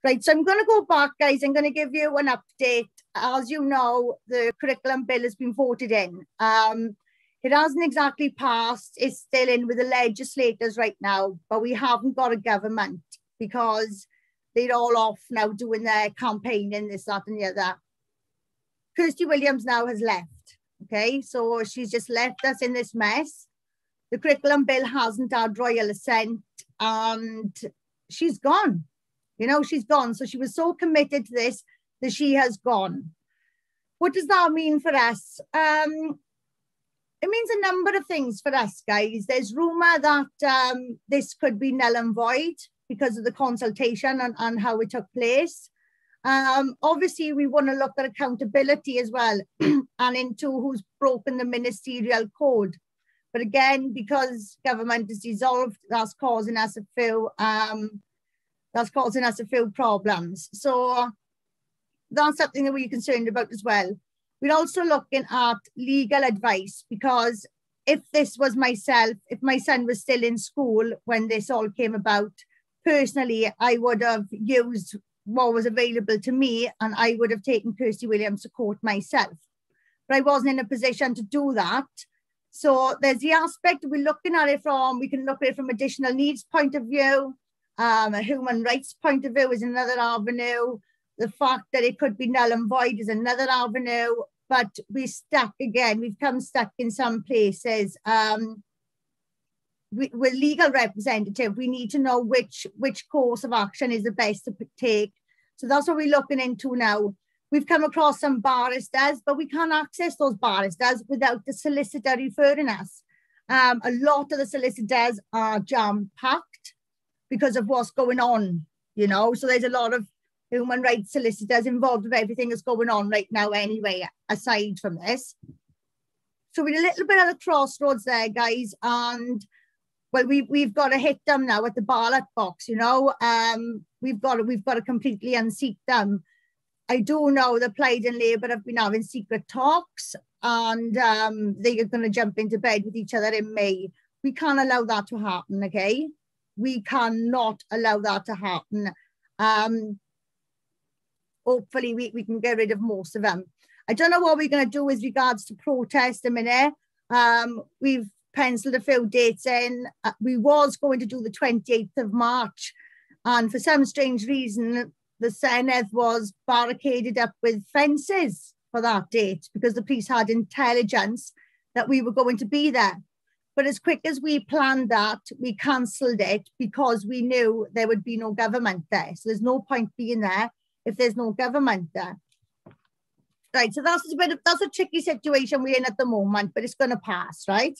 Right, so I'm going to go back, guys. I'm going to give you an update. As you know, the curriculum bill has been voted in. It hasn't exactly passed. It's still in with the legislators right now, but we haven't got a government because they're all off now doing their campaigning, this, that, and the other. Kirsty Williams now has left, okay? So she's just left us in this mess. The curriculum bill hasn't had royal assent, and she's gone. You know, she's gone. So she was so committed to this that she has gone. What does that mean for us? It means a number of things for us, guys. There's rumour that this could be null and void because of the consultation and how it took place. Obviously, we want to look at accountability as well and into who's broken the ministerial code. But again, because government is dissolved, that's causing us a few problems. So that's something that we're concerned about as well. We're also looking at legal advice, because if this was myself, if my son was still in school when this all came about, personally, I would have used what was available to me and I would have taken Kirsty Williams to court myself. But I wasn't in a position to do that. So there's the aspect we're looking at it from. We can look at it from additional needs point of view. A human rights point of view is another avenue. The fact that it could be null and void is another avenue. But we're stuck again. We've come stuck in some places. We're legal representative. We need to know which course of action is the best to take. So that's what we're looking into now. We've come across some barristers, but we can't access those barristers without the solicitor referring us. A lot of the solicitors are jam-packed because of what's going on, you know. So there's a lot of human rights solicitors involved with everything that's going on right now anyway, aside from this. So we're a little bit at a crossroads there, guys. And, well, we've got to hit them now at the ballot box, you know. We've got to completely unseat them. I do know that Plaid and Labour have been having secret talks, and they are going to jump into bed with each other in May. We can't allow that to happen, okay? We cannot allow that to happen. Hopefully we can get rid of most of them. I don't know what we're going to do with regards to protest a minute. We've penciled a few dates in. We was going to do the 28th of March, and for some strange reason, the Senedd was barricaded up with fences for that date because the police had intelligence that we were going to be there. But as quick as we planned that, we cancelled it because we knew there would be no government there. So there's no point being there if there's no government there. Right, so that's a tricky situation we're in at the moment, but it's going to pass, right?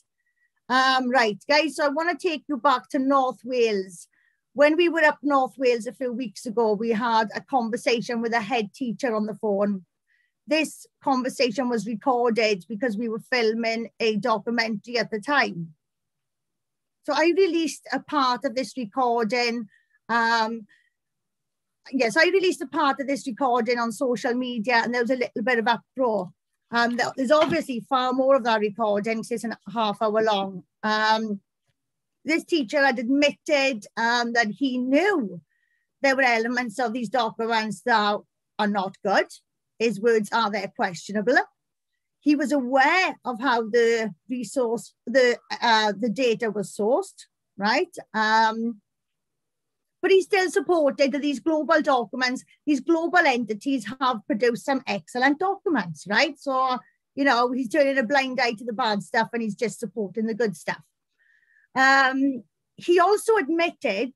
Right, guys, so I want to take you back to North Wales. When we were up North Wales a few weeks ago, we had a conversation with a head teacher on the phone. This conversation was recorded because we were filming a documentary at the time. So I released a part of this recording. Yes, I released a part of this recording on social media, and there was a little bit of uproar. There's obviously far more of that recording, because it's a half hour long. This teacher had admitted that he knew there were elements of these documents that are not good. His words are they're questionable. He was aware of how the data was sourced, right? But he still supported that these global documents, these global entities have produced some excellent documents, right? So, you know, he's turning a blind eye to the bad stuff and he's just supporting the good stuff. He also admitted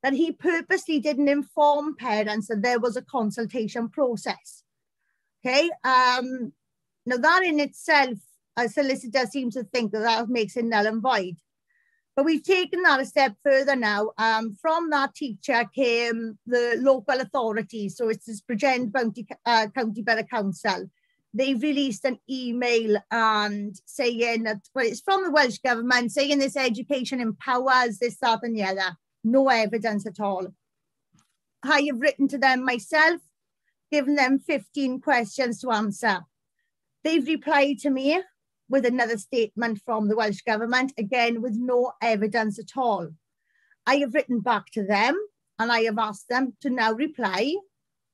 that he purposely didn't inform parents that there was a consultation process. Okay, now that in itself, a solicitor seems to think that that makes it null and void. But we've taken that a step further now. From that teacher came the local authorities. So it's this Bridgend County Borough Council. They've released an email and saying that, well, it's from the Welsh Government, saying this education empowers this, that and the other. No evidence at all. I have written to them myself, given them 15 questions to answer. They've replied to me with another statement from the Welsh Government, again, with no evidence at all. I have written back to them and I have asked them to now reply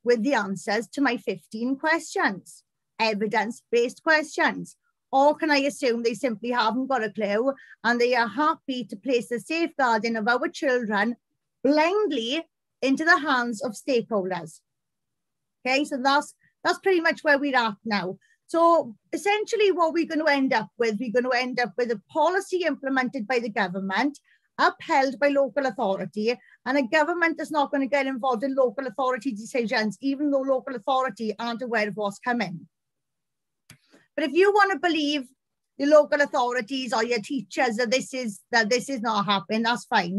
with the answers to my 15 questions, evidence-based questions. Or can I assume they simply haven't got a clue and they are happy to place the safeguarding of our children blindly into the hands of stakeholders? Okay, so that's pretty much where we're at now. So essentially what we're going to end up with a policy implemented by the government, upheld by local authority, and a government that's not going to get involved in local authority decisions, even though local authority aren't aware of what's coming. But if you want to believe the local authorities or your teachers that this is not happening, that's fine,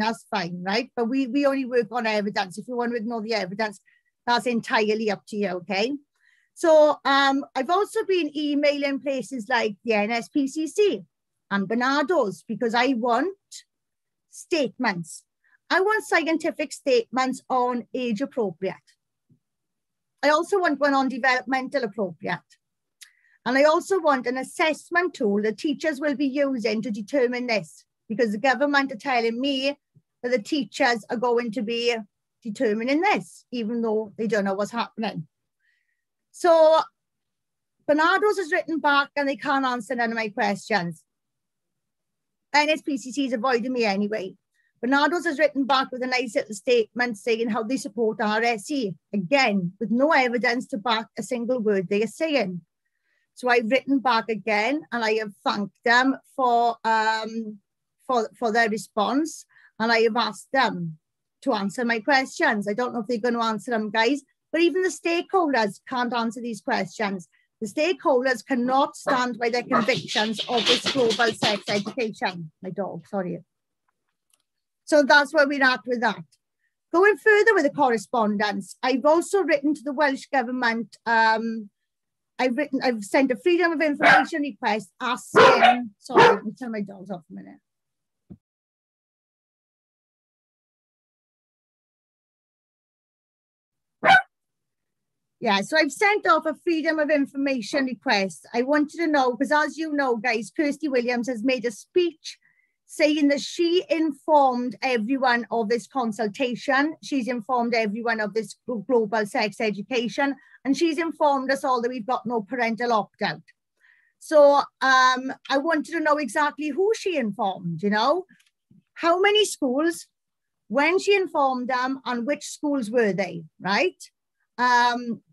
right? But we only work on evidence. If you want to ignore the evidence, that's entirely up to you, okay? So I've also been emailing places like the NSPCC and Barnardo's because I want statements. I want scientific statements on age appropriate. I also want one on developmental appropriate. And I also want an assessment tool that teachers will be using to determine this, because the government are telling me that the teachers are going to be determining this, even though they don't know what's happening. So Barnardo's has written back and they can't answer none of my questions. NSPCC is avoiding me anyway. Barnardo's has written back with a nice little statement saying how they support RSE, again, with no evidence to back a single word they are saying. So I've written back again and I have thanked them for their response, and I have asked them to answer my questions. I don't know if they're going to answer them, guys, but even the stakeholders can't answer these questions. The stakeholders cannot stand by their convictions of this global sex education. My dog, sorry. So that's where we're at with that. Going further with the correspondence, I've also written to the Welsh Government. I've sent a freedom of information request asking, sorry, let me turn my dogs off a minute. Yeah, so I've sent off a freedom of information request. I wanted to know, because as you know, guys, Kirsty Williams has made a speech saying that she informed everyone of this consultation. She's informed everyone of this global sex education, and she's informed us all that we've got no parental opt-out. So I wanted to know exactly who she informed, you know, how many schools, when she informed them, and which schools were they, right?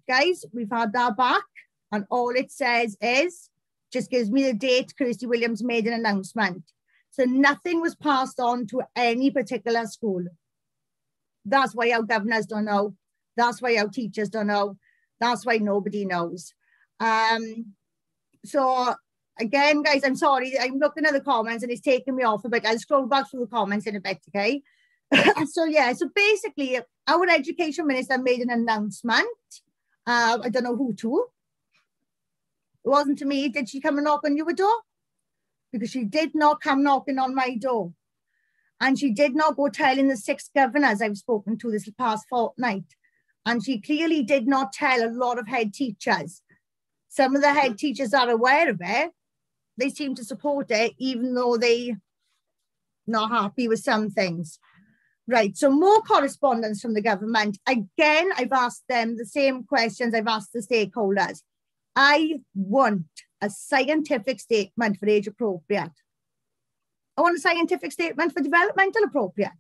Guys, we've had that back, and all it says is, just gives me the date Kirsty Williams made an announcement. So nothing was passed on to any particular school. That's why our governors don't know. That's why our teachers don't know. That's why nobody knows. So again, guys, I'm sorry. I'm looking at the comments and it's taking me off a bit. I'll scroll back through the comments in a bit, okay? So yeah, so basically our education minister made an announcement. I don't know who to. It wasn't to me. Did she come and knock on your door? Because she did not come knocking on my door. And she did not go telling the 6 governors I've spoken to this past fortnight. And she clearly did not tell a lot of head teachers. Some of the head teachers are aware of it. They seem to support it, even though they're not happy with some things. Right, so more correspondence from the government. Again, I've asked them the same questions I've asked the stakeholders. I want a scientific statement for age appropriate. I want a scientific statement for developmental appropriate.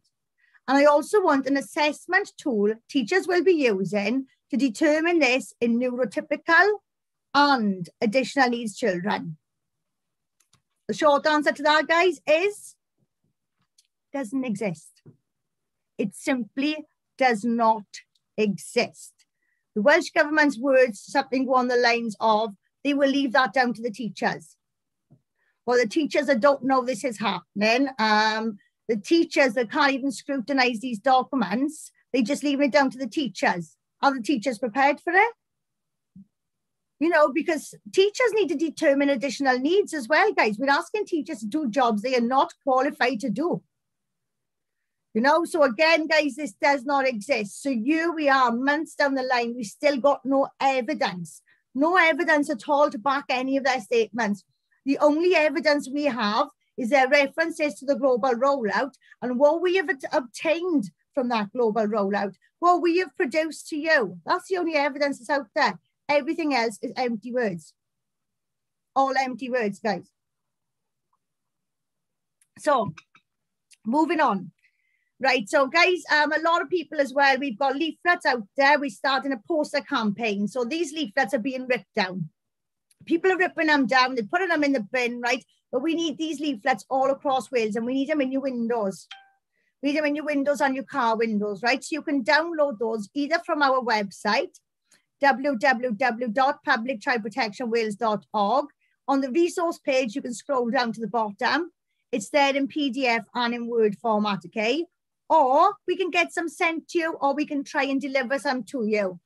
And I also want an assessment tool teachers will be using to determine this in neurotypical and additional needs children. The short answer to that, guys, is doesn't exist. It simply does not exist. The Welsh Government's words, something along the lines of, they will leave that down to the teachers. Well, the teachers that don't know this is happening, the teachers that can't even scrutinise these documents, they just leave it down to the teachers. Are the teachers prepared for it? You know, because teachers need to determine additional needs as well, guys. We're asking teachers to do jobs they are not qualified to do. You know, so again, guys, this does not exist. So here we are, months down the line, we still got no evidence at all to back any of their statements. The only evidence we have is their references to the global rollout and what we have obtained from that global rollout. What we have produced to you, that's the only evidence that's out there. Everything else is empty words. All empty words, guys. So, moving on. Right, so guys, a lot of people as well, we've got leaflets out there. We're starting a poster campaign. So these leaflets are being ripped down. People are ripping them down, they're putting them in the bin, right? But we need these leaflets all across Wales, and we need them in your windows. We need them in your windows and your car windows, right? So you can download those either from our website, www.publicchildprotectionwales.org. On the resource page, you can scroll down to the bottom. It's there in PDF and in Word format, okay? Or we can get some sent to you, or we can try and deliver some to you.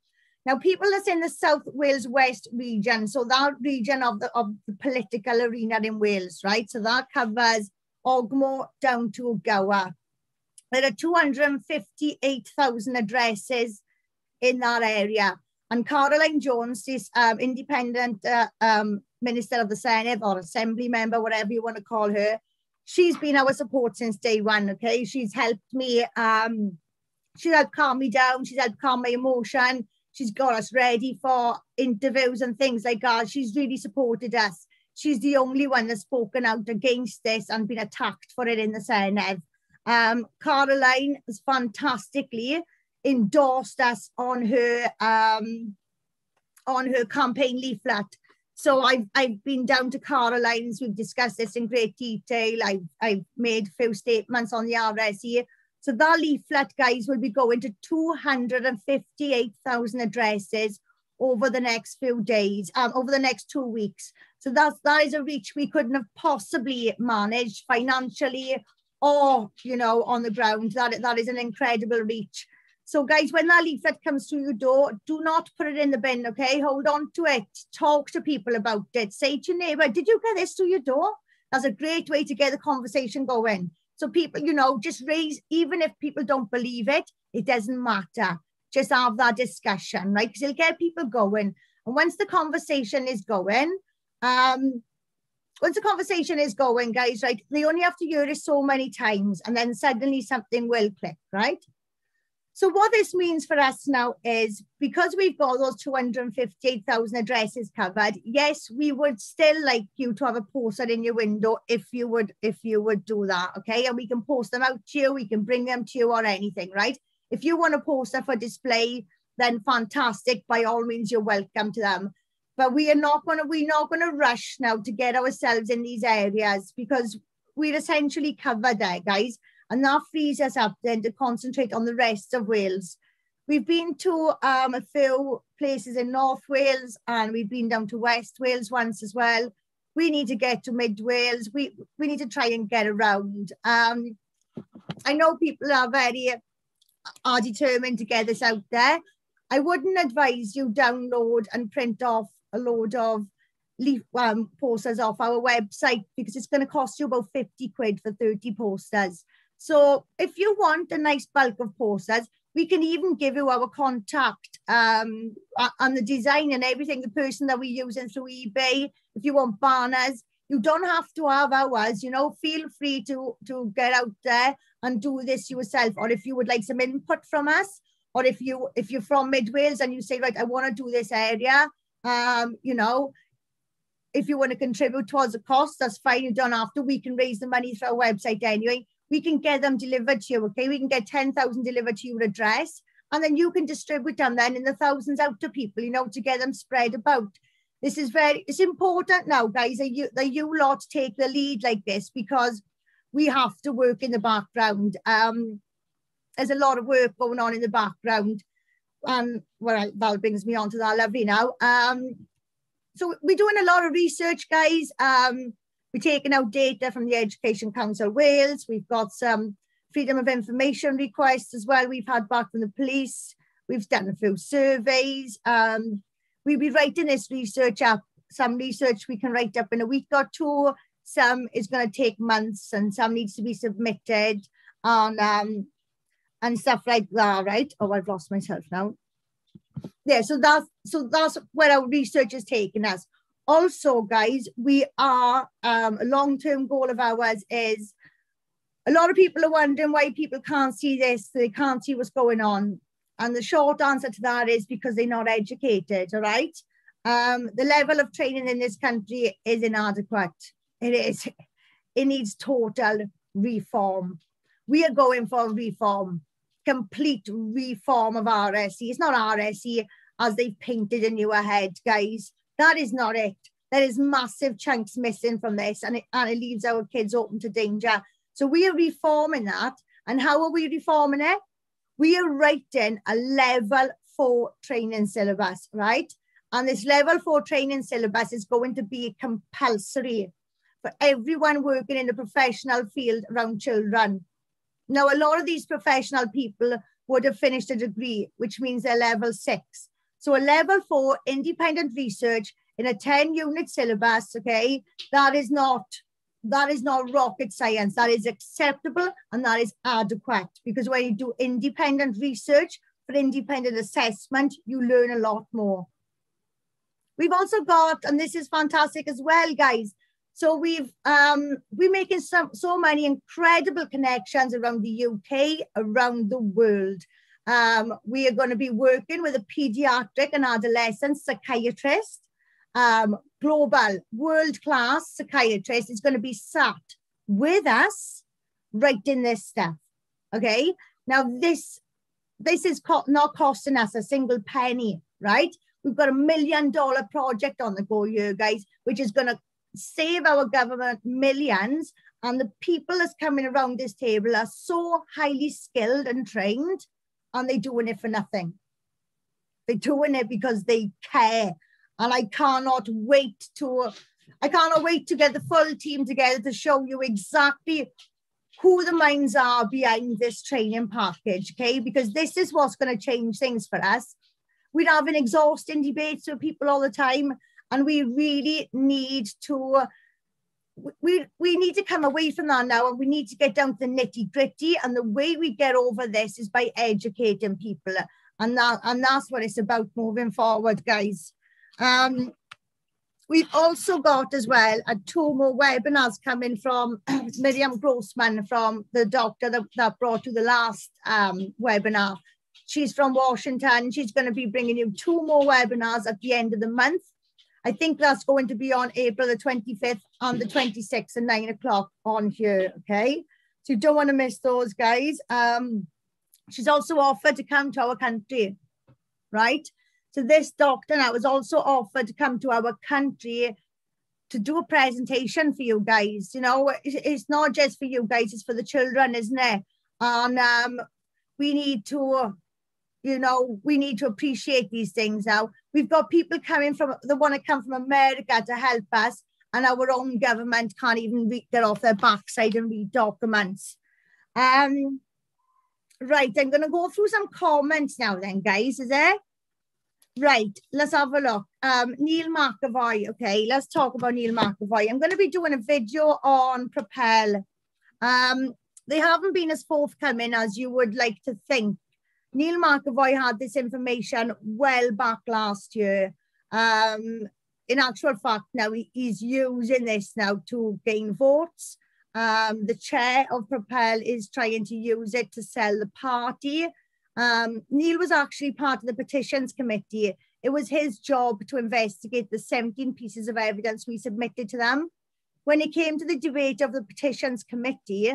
Now, people that's in the South Wales West region, so that region of the political arena in Wales, right? So that covers Ogmore down to Gower. There are 258,000 addresses in that area. And Caroline Jones, this independent Minister of the Senate or Assembly member, whatever you want to call her, she's been our support since day one, okay? She's helped me, she helped calm me down, she's helped calm my emotion, she's got us ready for interviews and things like that. She's really supported us. She's the only one that's spoken out against this and been attacked for it in the Senate. Caroline has fantastically endorsed us on her campaign leaflet. So I've been down to Caroline's. We've discussed this in great detail. I've made a few statements on the RSE. So that leaflet, guys, will be going to 258,000 addresses over the next few days, over the next 2 weeks. So that is a reach we couldn't have possibly managed financially or, you know, on the ground. That is an incredible reach. So guys, when that leaflet comes through your door, do not put it in the bin, okay? Hold on to it. Talk to people about it. Say to your neighbour, did you get this through your door? That's a great way to get the conversation going. So people, you know, just raise, even if people don't believe it, it doesn't matter. Just have that discussion, right? Because it'll get people going. And once the conversation is going, guys, right, they only have to hear it so many times and then suddenly something will click, right? So what this means for us now is, because we've got those 258,000 addresses covered, yes, we would still like you to have a poster in your window if you would do that, okay? And we can post them out to you, we can bring them to you or anything, right? If you want a poster for display, then fantastic, by all means, you're welcome to them. But we're not gonna rush now to get ourselves in these areas, because we're essentially covered there, guys. And that frees us up then to concentrate on the rest of Wales. We've been to a few places in North Wales, and we've been down to West Wales once as well. We need to get to Mid Wales. We need to try and get around. I know people are determined to get this out there. I wouldn't advise you download and print off a load of posters off our website, because it's going to cost you about 50 quid for 30 posters. So if you want a nice bulk of posters, we can even give you our contact and the design and everything, the person that we're using through eBay. If you want banners, you don't have to have ours, you know, feel free to get out there and do this yourself. Or if you would like some input from us, or if you're from Mid Wales and you say, right, I want to do this area, you know, if you want to contribute towards the cost, that's fine. You don't have to. We can raise the money through our website anyway. We can get them delivered to you, okay? We can get 10,000 delivered to your address, and then you can distribute them then in the thousands out to people, you know, to get them spread about. This is it's important now, guys, that you lot take the lead like this, because we have to work in the background. There's a lot of work going on in the background, and well, that brings me on to that lovely now. So we're doing a lot of research, guys. We're taking out data from the Education Council Wales. We've got some freedom of information requests as well. We've had back from the police. We've done a few surveys. We'll be writing this research up. Some research we can write up in a week or two. Some is going to take months, and some needs to be submitted and stuff like that, right? Oh, I've lost myself now. Yeah, so that's where our research is taking us. Also, guys, we are, a long-term goal of ours is A lot of people are wondering why people can't see this, they can't see what's going on. And the short answer to that is because they're not educated, all right? The level of training in this country is inadequate. It is. It needs total reform. We are going for reform, complete reform of RSE. It's not RSE as they've painted in your head, guys. That is not it. There is massive chunks missing from this, and it leaves our kids open to danger. So we are reforming that. And how are we reforming it? We are writing a level 4 training syllabus, right? And this level 4 training syllabus is going to be compulsory for everyone working in the professional field around children. Now, a lot of these professional people would have finished a degree, which means they're level 6. So a level 4 independent research in a 10-unit syllabus, okay, that is not rocket science. That is acceptable and that is adequate, because when you do independent research for independent assessment, you learn a lot more. We've also got, and this is fantastic as well, guys. So we're making so many incredible connections around the UK, around the world. We are going to be working with a pediatric and adolescent psychiatrist, global, world-class psychiatrist is going to be sat with us writing this stuff, okay? Now, this is not costing us a single penny, right? We've got $1 million project on the go here, guys, which is going to save our government millions, and the people that's coming around this table are so highly skilled and trained, and they're doing it for nothing. They're doing it because they care. And I cannot wait to get the full team together to show you exactly who the minds are behind this training package, okay? Because this is what's going to change things for us. We're having exhausting debates with people all the time, and we really need to, we need to come away from that now, and we need to get down to the nitty gritty. And the way we get over this is by educating people. And that's what it's about moving forward, guys. We've also got as well 2 more webinars coming from Miriam Grossman, from the doctor that brought you the last webinar. She's from Washington. She's going to be bringing you 2 more webinars at the end of the month. I think that's going to be on April the 25th and the 26th at 9 o'clock on here, okay? So you don't want to miss those, guys. She's also offered to come to our country, right? So this doctor now was also offered to come to our country to do a presentation for you guys. You know, it's not just for you guys, it's for the children, isn't it? And we need to, you know, we need to appreciate these things now. We've got people coming from, they want to come from America to help us, and our own government can't even get off their backside and read documents. Right, I'm going to go through some comments now then, guys, is there? Right, let's have a look. Neil McAvoy, okay, let's talk about Neil McAvoy. I'm going to be doing a video on Propel. They haven't been as forthcoming as you would like to think. Neil McAvoy had this information well back last year. In actual fact, now he's using this now to gain votes. The chair of Propel is trying to use it to sell the party. Neil was actually part of the petitions committee. It was his job to investigate the 17 pieces of evidence we submitted to them. When it came to the debate of the petitions committee,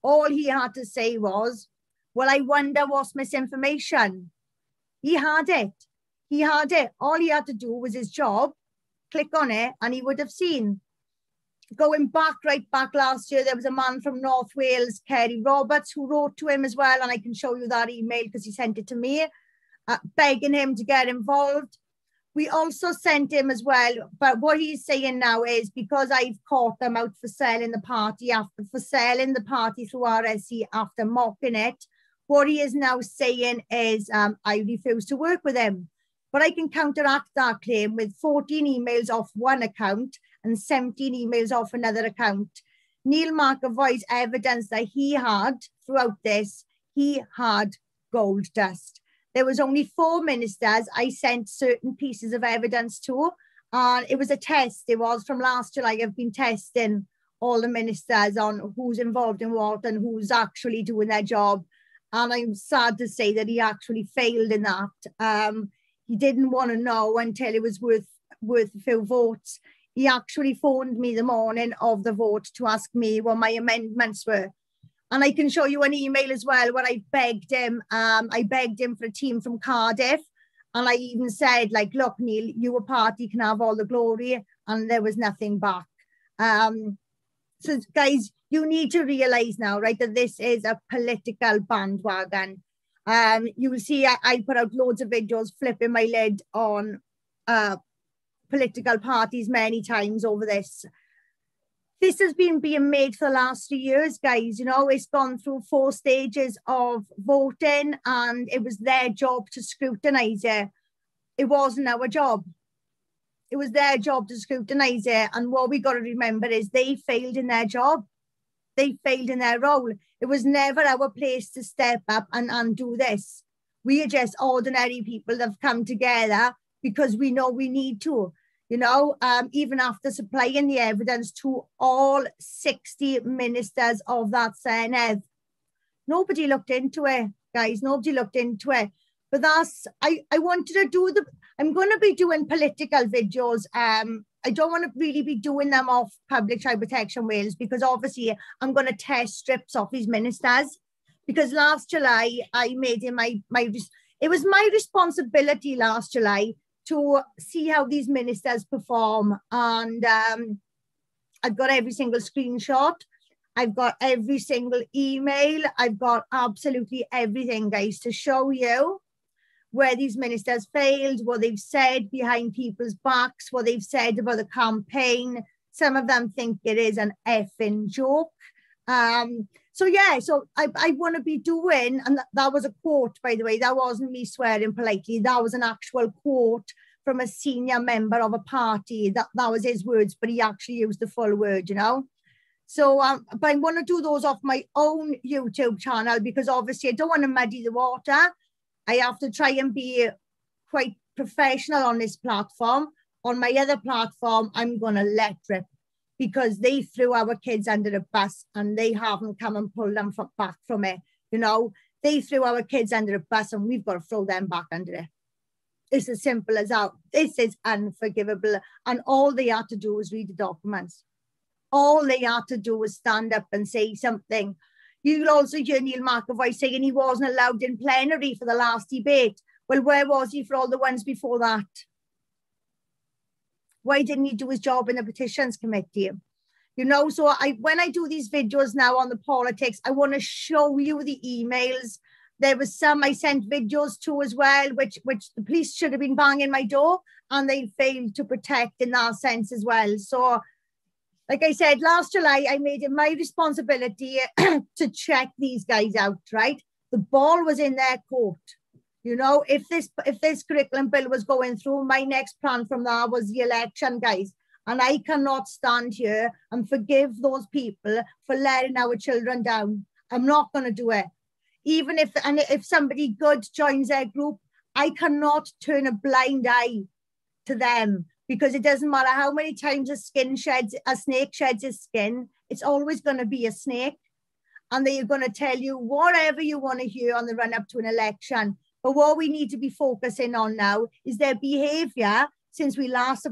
all he had to say was, well, I wonder what's misinformation. He had it. He had it. All he had to do was his job, click on it, and he would have seen. Going back, right back last year, there was a man from North Wales, Kerry Roberts, who wrote to him as well, and I can show you that email because he sent it to me, begging him to get involved. We also sent him as well, but what he's saying now is, because I've caught them out for selling the party through RSE after mocking it, what he is now saying is, I refuse to work with him. But I can counteract that claim with 14 emails off one account and 17 emails off another account. Neil McAvoy's evidence that he had throughout this, he had gold dust. There was only 4 ministers I sent certain pieces of evidence to, and it was a test. It was from last July. I've been testing all the ministers on who's involved in what and who's actually doing their job. And I'm sad to say that he actually failed in that. He didn't want to know until it was worth a few votes. He actually phoned me the morning of the vote to ask me what my amendments were. And I can show you an email as well where I begged him. I begged him for a team from Cardiff. And I even said, like, look, Neil, your party can have all the glory. And there was nothing back. So, guys, you need to realise now, right, that this is a political bandwagon. You will see I put out loads of videos flipping my lid on political parties many times over this. This has been being made for the last 3 years, guys. You know, it's gone through 4 stages of voting and it was their job to scrutinise it. It wasn't our job. It was their job to scrutinise it. And what we got to remember is they failed in their job. They failed in their role. It was never our place to step up and do this. We are just ordinary people that have come together because we know we need to. You know, even after supplying the evidence to all 60 ministers of that Senedd. Nobody looked into it, guys. Nobody looked into it. But that's, I wanted to do I'm going to be doing political videos. I don't want to really be doing them off Public Child Protection Wales because obviously I'm going to test strips off these ministers. Because last July, I made it it was my responsibility last July to see how these ministers perform. And I've got every single screenshot. I've got every single email. I've got absolutely everything, guys, to show you where these ministers failed, what they've said behind people's backs, what they've said about the campaign. Some of them think it is an effing joke. So yeah, so I want to be doing, and that was a quote, by the way, that wasn't me swearing politely, that was an actual quote from a senior member of a party. That was his words, but he actually used the full word, you know. So, but I want to do those off my own YouTube channel because obviously I don't want to muddy the water. I have to try and be quite professional on this platform. On my other platform, I'm going to let rip because they threw our kids under the bus and they haven't come and pulled them back from it. You know, they threw our kids under the bus and we've got to throw them back under it. It's as simple as that. This is unforgivable. And all they had to do was read the documents. All they had to do was stand up and say something. You'll also hear Neil McAvoy saying he wasn't allowed in plenary for the last debate. Well, where was he for all the ones before that? Why didn't he do his job in the petitions committee? You know, so when I do these videos now on the politics, I want to show you the emails. There was some I sent videos to as well, which the police should have been banging my door and they failed to protect in that sense as well. So, like I said, last July, I made it my responsibility to check these guys out, right? The ball was in their court. You know, if this curriculum bill was going through, my next plan from that was the election, guys. And I cannot stand here and forgive those people for letting our children down. I'm not going to do it. Even if somebody good joins their group, I cannot turn a blind eye to them because it doesn't matter how many times a snake sheds its skin, it's always going to be a snake. And they're going to tell you whatever you want to hear on the run up to an election. But what we need to be focusing on now is their behaviour since we first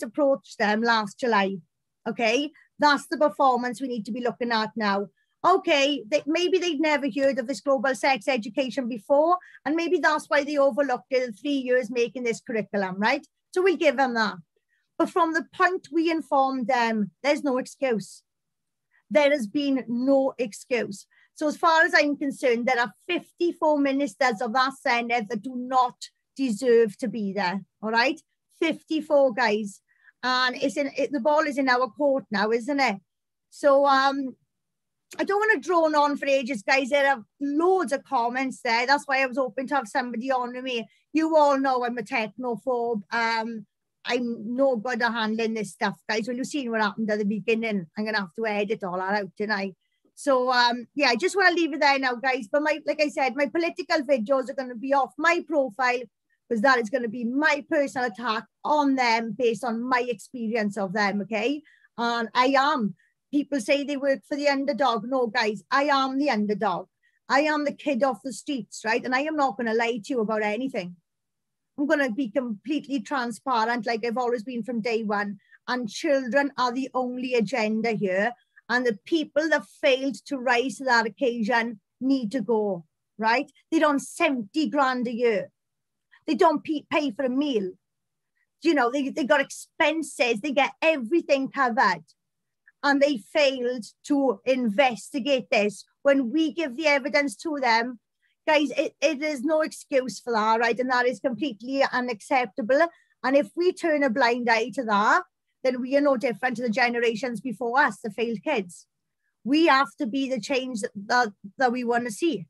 approached them last July. Okay, that's the performance we need to be looking at now. Okay, maybe they'd never heard of this global sex education before, and maybe that's why they overlooked it in 3 years making this curriculum, right? So we'll give them that. But from the point we informed them, there's no excuse. There has been no excuse. So as far as I'm concerned, there are 54 ministers of that Senedd that do not deserve to be there, all right? 54 guys. And the ball is in our court now, isn't it? So I don't want to drone on for ages, guys. There are loads of comments there. That's why I was hoping to have somebody on with me. You all know I'm a technophobe. I'm no good at handling this stuff, guys. Well, you've seen what happened at the beginning. I'm going to have to edit all that out tonight. So, yeah, I just want to leave it there now, guys. But like I said, my political videos are going to be off my profile because that is going to be my personal attack on them based on my experience of them, okay? And I am. People say they work for the underdog. No, guys, I am the underdog. I am the kid off the streets, right? And I am not going to lie to you about anything. I'm going to be completely transparent like I've always been from day one. And children are the only agenda here. And the people that failed to rise to that occasion need to go, right? They're on 70 grand a year. They don't pay for a meal. You know, they got expenses. They get everything covered. And they failed to investigate this. When we give the evidence to them, guys, it is no excuse for that, right? And that is completely unacceptable. And if we turn a blind eye to that, then we are no different to the generations before us, the failed kids. We have to be the change that we want to see.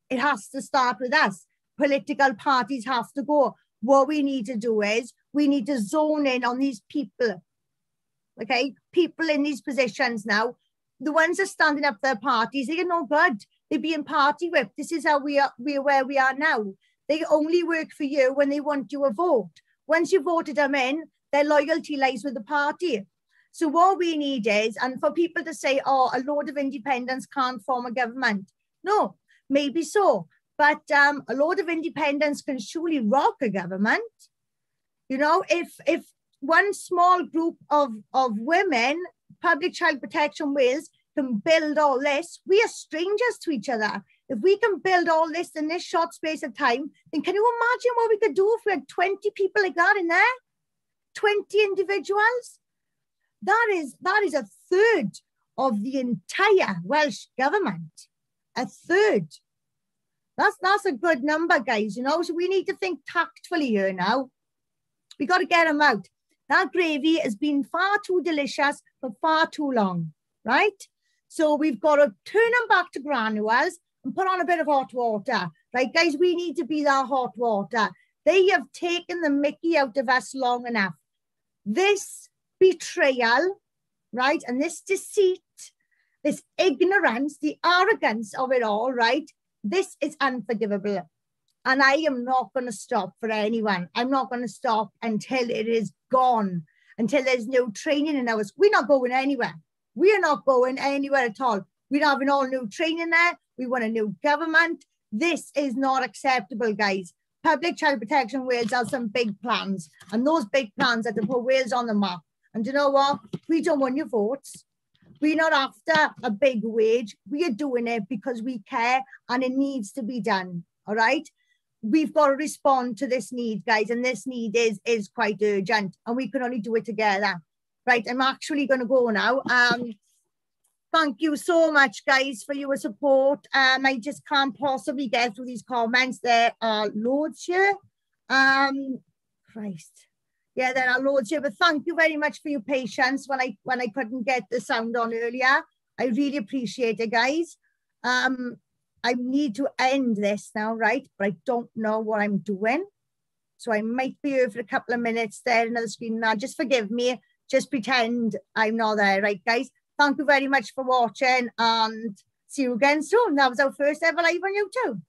It has to start with us. Political parties have to go. What we need to do is we need to zone in on these people. Okay, people in these positions now, the ones that are standing up for their parties, they are no good. They're being party whipped. This is how we're where we are now. They only work for you when they want you to vote. Once you voted them in, their loyalty lies with the party. So what we need is, and for people to say, oh, a load of independents can't form a government. No, maybe so. But a load of independents can surely rock a government. You know, if one small group of women, Public Child Protection Wales, can build all this, we are strangers to each other. If we can build all this in this short space of time, then can you imagine what we could do if we had 20 people like that in there? 20 individuals? That is a third of the entire Welsh government. A third. That's a good number, guys, you know, so we need to think tactfully here now. We got to get them out. That gravy has been far too delicious for far too long, right? So we've got to turn them back to granules and put on a bit of hot water. Right, guys, we need to be that hot water. They have taken the mickey out of us long enough. This betrayal, right, and this deceit, this ignorance, the arrogance of it all, right, this is unforgivable. And I am not going to stop for anyone. I'm not going to stop until it is gone, until there's no training in ours. We're not going anywhere. We are not going anywhere at all. We're having all new training there. We want a new government. This is not acceptable, guys. Public Child Protection Wales has some big plans. And those big plans are to put Wales on the map. And you know what? We don't want your votes. We're not after a big wage. We are doing it because we care and it needs to be done. All right? We've got to respond to this need, guys, and this need is quite urgent, and we can only do it together. Right, I'm actually going to go now. Thank you so much, guys, for your support. I just can't possibly get through these comments. There are loads here. Christ. Yeah, there are loads here, but thank you very much for your patience when I couldn't get the sound on earlier. I really appreciate it, guys. I need to end this now, right? But I don't know what I'm doing. So I might be here for a couple of minutes there, another screen now. Just forgive me. Just pretend I'm not there, right, guys? Thank you very much for watching and see you again soon. That was our first ever live on YouTube.